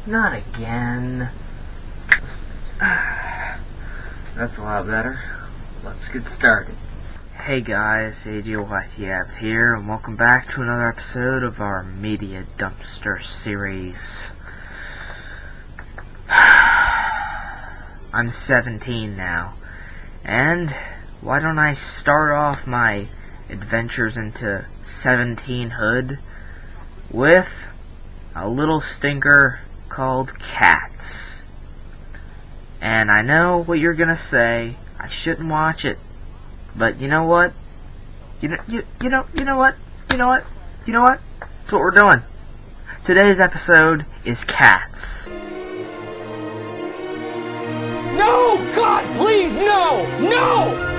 Not again. That's a lot better. Let's get started. Hey guys, AJ here, and welcome back to another episode of our Media Dumpster series. I'm 17 now, and why don't I start off my adventures into 17-hood with a little stinker called Cats. And I know what you're gonna say, I shouldn't watch it, but you know what? You know what? That's what we're doing. Today's episode is Cats. No! God, please, no! No!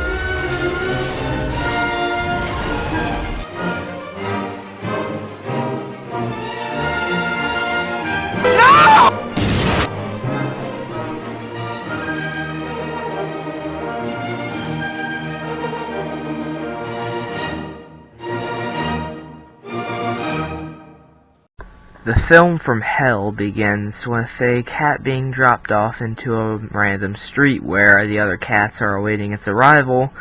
The film from hell begins with a cat being dropped off into a random street where the other cats are awaiting its arrival,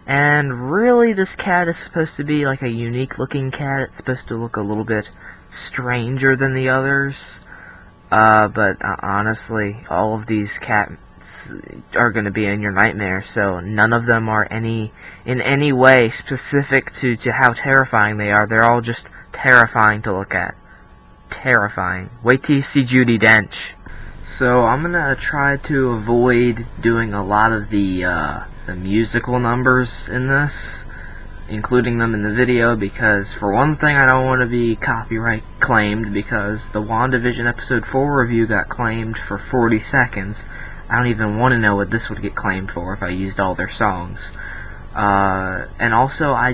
and really this cat is supposed to be like a unique looking cat. It's supposed to look a little bit stranger than the others, but honestly, all of these cats are going to be in your nightmare, so none of them are in any way specific to how terrifying they are. They're all just terrifying to look at. Terrifying. Wait till you see Judi Dench. So I'm gonna try to avoid doing a lot of the musical numbers in this, including them in the video, because for one thing I don't want to be copyright claimed, because the WandaVision episode 4 review got claimed for 40 seconds. I don't even want to know what this would get claimed for if I used all their songs. And also I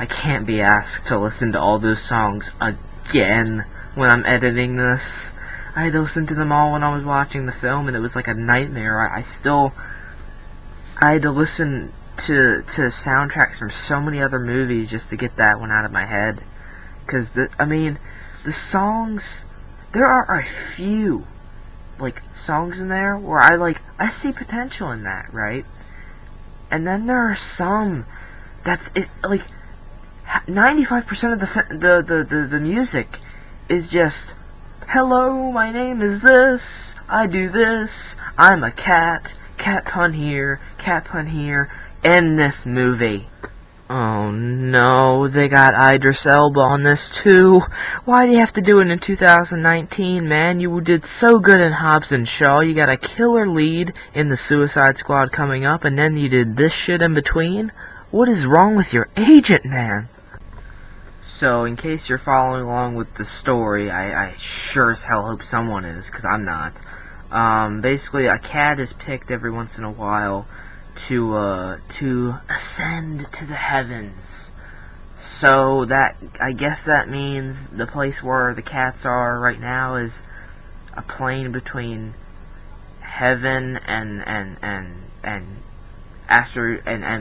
can't be asked to listen to all those songs again when I'm editing this. I had to listen to them all when I was watching the film, and it was like a nightmare. I had to listen to soundtracks from so many other movies just to get that one out of my head. Because, the songs, there are a few, songs in there where I see potential in that, right? And then there are some that's, 95% of the music is just, hello, my name is this, I do this, I'm a cat, cat pun here, end this movie. Oh no, they got Idris Elba on this too. Why do you have to do it in 2019, man? You did so good in Hobbs and Shaw, you got a killer lead in the Suicide Squad coming up, and then you did this shit in between? What is wrong with your agent, man? So, in case you're following along with the story, I sure as hell hope someone is, because I'm not. Basically, a cat is picked every once in a while to ascend to the heavens. So, I guess that means the place where the cats are right now is a plane between heaven and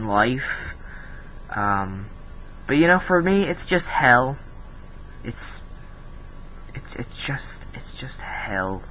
life. But for me, it's just hell. It's just hell.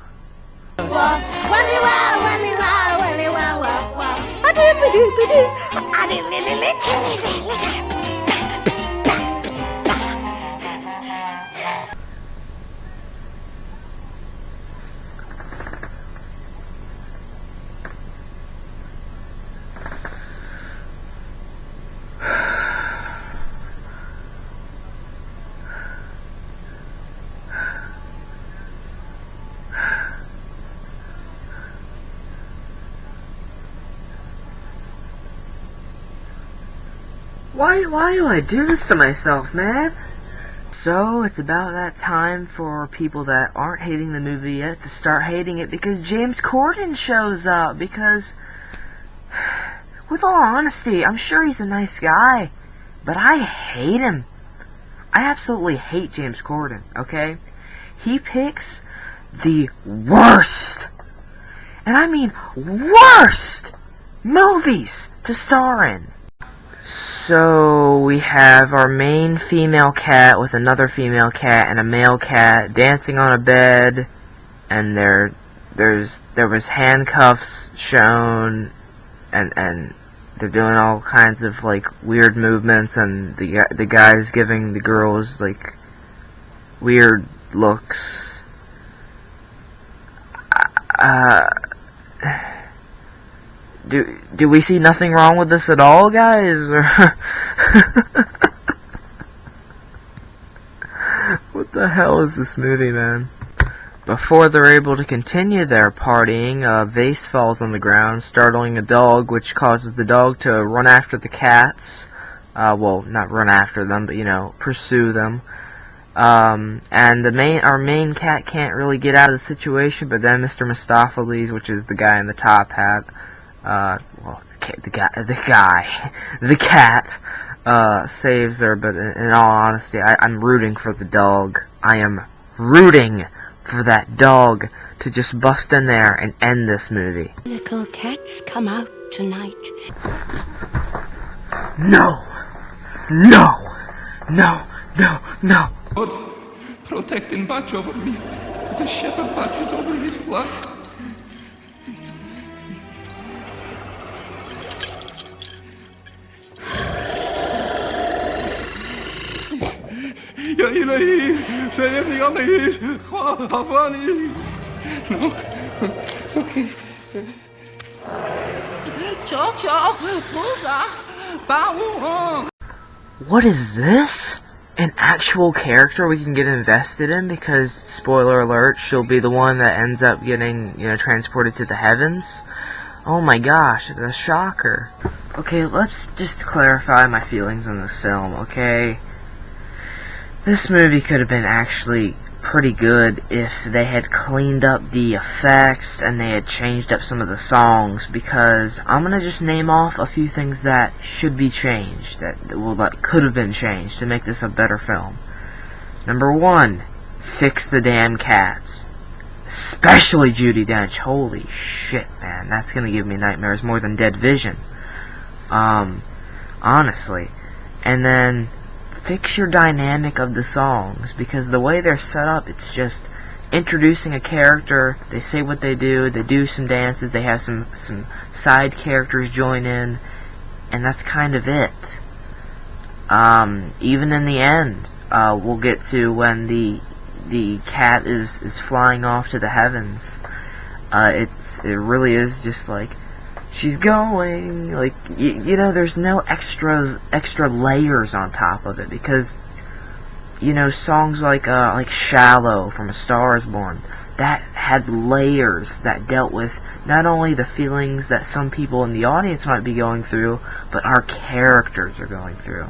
Why do I do this to myself, man? So, it's about that time for people that aren't hating the movie yet to start hating it, because James Corden shows up, because, with all honesty, I'm sure he's a nice guy, but I hate him. I absolutely hate James Corden, okay? He picks the worst, and I mean worst, movies to star in. So we have our main female cat with another female cat and a male cat dancing on a bed and there was handcuffs shown, and they're doing all kinds of like weird movements, and the guy's giving the girls like weird looks. Do we see nothing wrong with this at all, guys? Or what the hell is this movie, man? Before they're able to continue their partying, a vase falls on the ground, startling a dog, which causes the dog to run after the cats. Well, not run after them, but, you know, pursue them. And our main cat can't really get out of the situation, but then Mr. Mistopheles, which is the guy in the top hat, well, the cat, saves her, but in all honesty, I'm rooting for the dog. I am rooting for that dog to just bust in there and end this movie. Little cats come out tonight. No! No! No! No! No! God, protect and watch over me, as a shepherd watches over his flock. Ya ilahi, سيبني أميش, خافاني. No, okay. What is this? An actual character we can get invested in, because, spoiler alert, she'll be the one that ends up getting, you know, transported to the heavens? Oh my gosh, it's a shocker. Okay, let's just clarify my feelings on this film, okay? This movie could have been actually pretty good if they had cleaned up the effects and they had changed up some of the songs, because I'm gonna just name off a few things that should be changed, that could have been changed to make this a better film. Number one, fix the damn cats. Especially Judi Dench. Holy shit, man, that's gonna give me nightmares more than Dead Vision. Honestly. And then fix your dynamic of the songs, because the way they're set up, it's just introducing a character, they say what they do some dances, they have some side characters join in, and that's kind of it. Even in the end, we'll get to when the cat is flying off to the heavens. It really is just like, she's going, like, you know, there's no extra layers on top of it, because, you know, songs like Shallow from A Star Is Born, that had layers that dealt with not only the feelings that some people in the audience might be going through, but our characters are going through.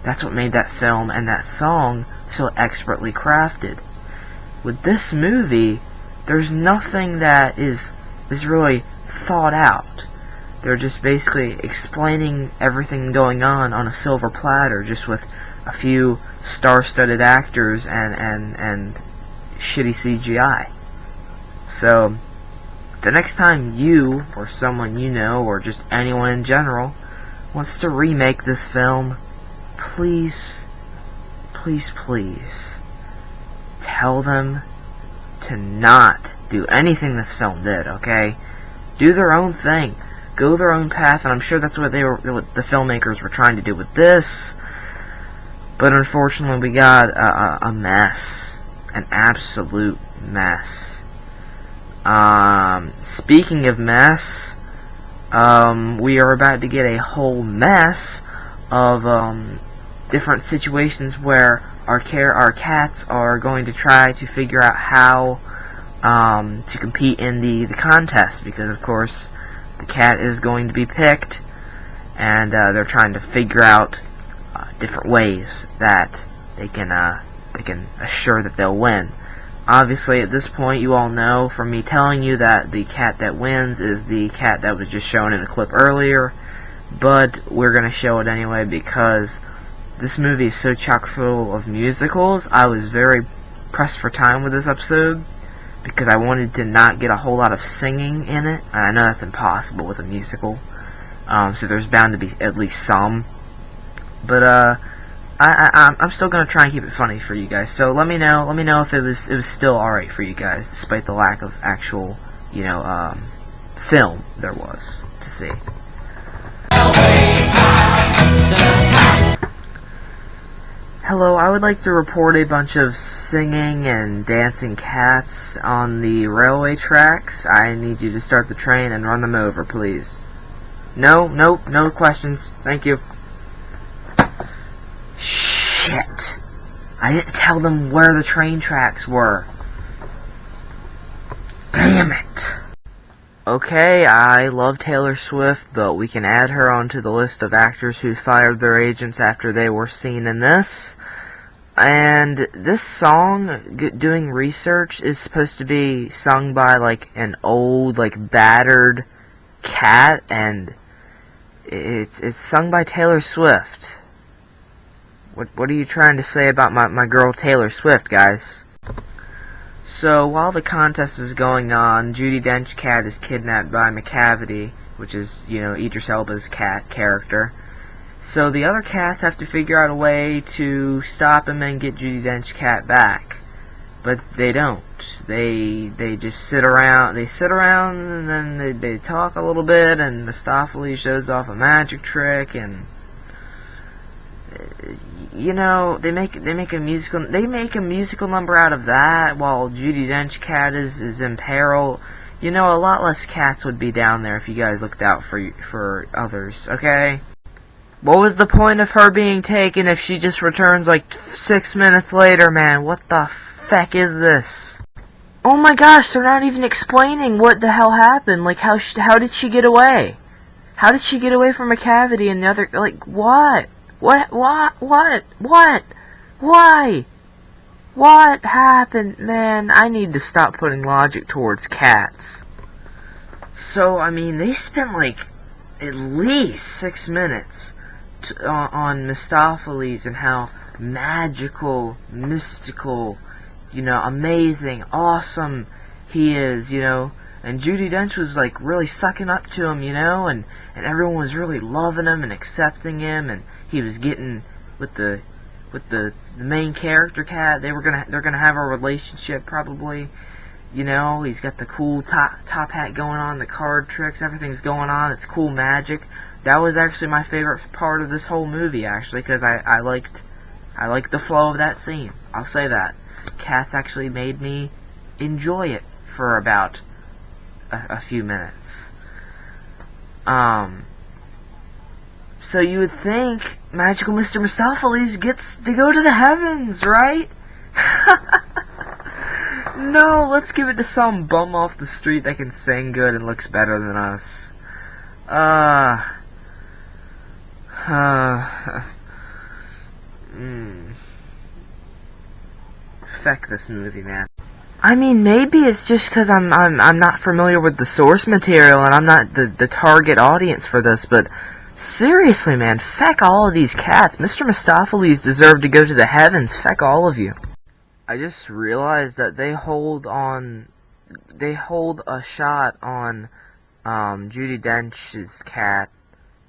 That's what made that film and that song so expertly crafted. With this movie, there's nothing that is really thought out. They're just basically explaining everything going on a silver platter, just with a few star-studded actors and shitty CGI. So, the next time you, or someone you know, or just anyone in general, wants to remake this film, please, please, please, tell them to not do anything this film did, okay? Do their own thing. Go their own path, and I'm sure that's what the filmmakers were trying to do with this. But unfortunately, we got a mess, an absolute mess. Speaking of mess, we are about to get a whole mess of different situations where our cats are going to try to figure out how to compete in the contest, because of course the cat is going to be picked, and they're trying to figure out different ways that they can assure that they'll win. Obviously, at this point, you all know from me telling you that the cat that wins is the cat that was just shown in a clip earlier, but we're going to show it anyway because this movie is so chock full of musicals. I was very pressed for time with this episode, because I wanted to not get a whole lot of singing in it. And I know that's impossible with a musical, so there's bound to be at least some. But I I'm still gonna try and keep it funny for you guys. So let me know if it was still alright for you guys, despite the lack of actual, film there was to see. Hello, I would like to report a bunch of singing and dancing cats on the railway tracks. I need you to start the train and run them over, please. No questions. Thank you. Shit. I didn't tell them where the train tracks were. Damn it. Okay, I love Taylor Swift, but we can add her onto the list of actors who fired their agents after they were seen in this. And this song, doing research, is supposed to be sung by, like, an old, like, battered cat, and it's sung by Taylor Swift. What are you trying to say about my girl Taylor Swift, guys? So, while the contest is going on, Judi Dench cat is kidnapped by McCavity, which is, Idris Elba's cat character. So the other cats have to figure out a way to stop him and get Judi Dench cat back. But they don't. They just sit around, and then they talk a little bit, and Mistopheles shows off a magic trick, and they make a musical number out of that while Judi Dench cat is in peril. A lot less cats would be down there if you guys looked out for others, okay? What was the point of her being taken if she just returns like 6 minutes later, man? What the feck is this? Oh my gosh, they're not even explaining what the hell happened. Like, how did she get away? How did she get away from McCavity and the other, like, what? What? Why? What happened? Man, I need to stop putting logic towards cats. So, I mean, they spent, like, at least 6 minutes on Mistopheles and how magical, mystical, amazing, awesome he is, and Judi Dench was like really sucking up to him, and everyone was really loving him and accepting him, and he was getting with the main character cat. They're gonna have a relationship probably. He's got the cool top hat going on, the card tricks, everything's going on. It's cool magic. That was actually my favorite part of this whole movie, actually, because I liked the flow of that scene. I'll say that. Cats actually made me enjoy it for about a few minutes. So you would think Magical Mr. Mistopheles gets to go to the heavens, right? No, let's give it to some bum off the street that can sing good and looks better than us. Feck this movie, man. I mean, maybe it's just because I'm not familiar with the source material and I'm not the target audience for this, but seriously, man, feck all of these cats. Mr. Mistopheles deserved to go to the heavens. Feck all of you. I just realized that they hold a shot on Judi Dench's cat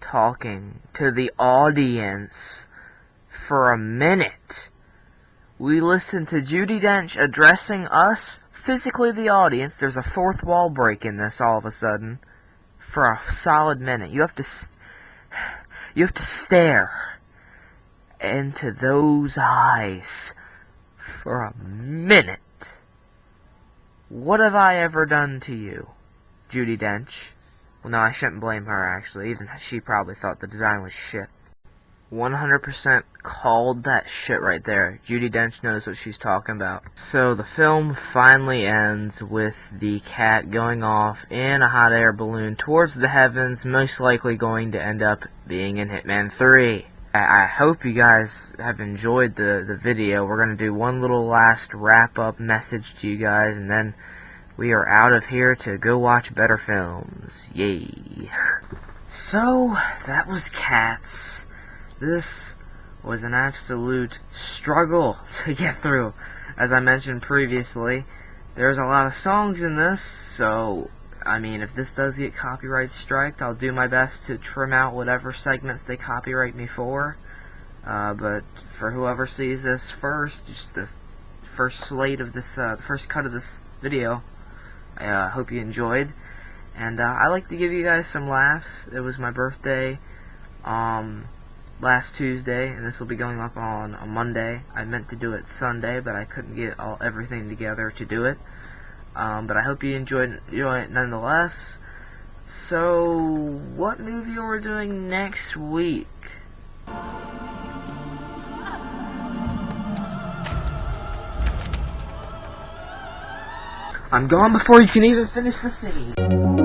talking to the audience for a minute. We listened to Judi Dench addressing us, physically the audience. There's a fourth wall break in this all of a sudden for a solid minute. You have to stare into those eyes for a minute. What have I ever done to you, Judi Dench? Well, no, I shouldn't blame her, actually. Even she probably thought the design was shit. 100% called that shit right there. Judi Dench knows what she's talking about. So the film finally ends with the cat going off in a hot air balloon towards the heavens, most likely going to end up being in Hitman 3. I hope you guys have enjoyed the video. We're going to do one little last wrap-up message to you guys, and then we are out of here to go watch better films. Yay. So, that was Cats. This was an absolute struggle to get through. As I mentioned previously, there's a lot of songs in this, so, I mean, if this does get copyright striked, I'll do my best to trim out whatever segments they copyright me for. But for whoever sees this first, just the first slate of this, the first cut of this video, I hope you enjoyed. And I like to give you guys some laughs. It was my birthday last Tuesday, and this will be going up on a Monday. I meant to do it Sunday, but I couldn't get everything together to do it. But I hope you enjoyed it nonetheless. So, what movie are we doing next week? I'm gone before you can even finish the scene.